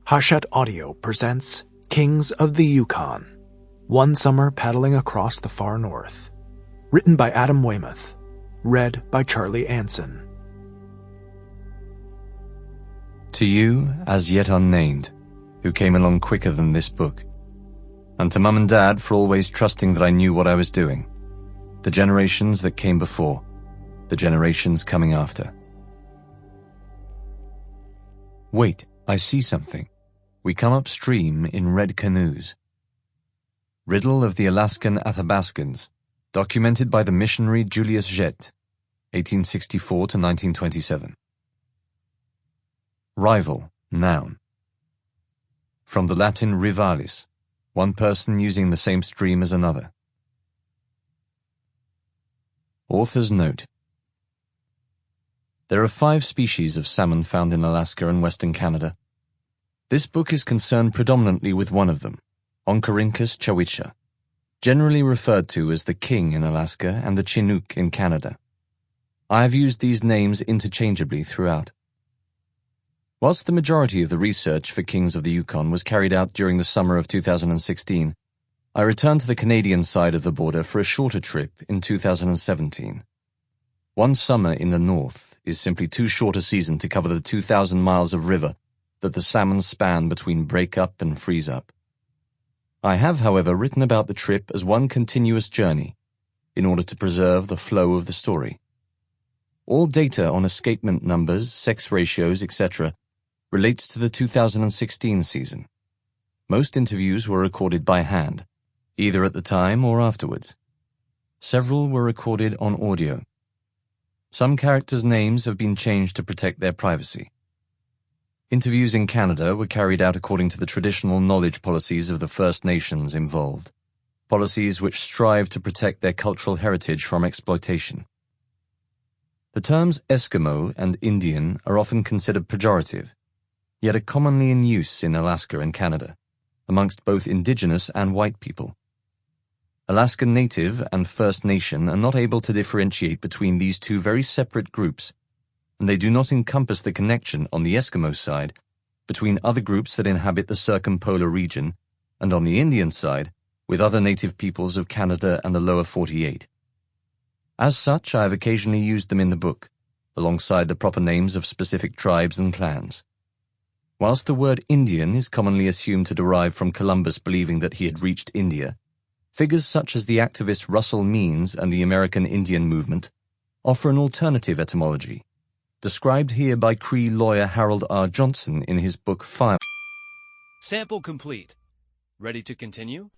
Hachette Audio presents Kings of the Yukon, One Summer Paddling Across the Far North. Written by Adam Weymouth. Read by Charlie Anson. To you, as yet unnamed, who came along quicker than this book. And to Mum and Dad for always trusting that I knew what I was doing. The generations that came before. The generations coming after. Wait, I see something. We come upstream in red canoes. Riddle of the Alaskan Athabascans, documented by the missionary Julius Hachette, 1864 to 1927. Rival, noun. From the Latin rivalis, one person using the same stream as another. Author's note. There are 5 species of salmon found in Alaska and Western Canada. This book is concerned predominantly with one of them, Oncorhynchus chowitcha, generally referred to as the king in Alaska and the Chinook in Canada. I have used these names interchangeably throughout. Whilst the majority of the research for Kings of the Yukon was carried out during the summer of 2016, I returned to the Canadian side of the border for a shorter trip in 2017. One summer in the north is simply too short a season to cover the 2,000 miles of river that the salmon span between break-up and freeze-up. I have, however, written about the trip as one continuous journey in order to preserve the flow of the story. All data on escapement numbers, sex ratios, etc. relates to the 2016 season. Most interviews were recorded by hand, either at the time or afterwards. Several were recorded on audio. Some characters' names have been changed to protect their privacy. Interviews in Canada were carried out according to the traditional knowledge policies of the First Nations involved, policies which strive to protect their cultural heritage from exploitation. The terms Eskimo and Indian are often considered pejorative, yet are commonly in use in Alaska and Canada, amongst both Indigenous and white people. Alaskan Native and First Nation are not able to differentiate between these two very separate groups, and they do not encompass the connection on the Eskimo side between other groups that inhabit the circumpolar region and on the Indian side with other native peoples of Canada and the lower 48. As such, I have occasionally used them in the book, alongside the proper names of specific tribes and clans. Whilst the word Indian is commonly assumed to derive from Columbus believing that he had reached India, figures such as the activist Russell Means and the American Indian movement offer an alternative etymology, described here by Cree lawyer Harold R. Johnson in his book Fire. Sample complete. Ready to continue?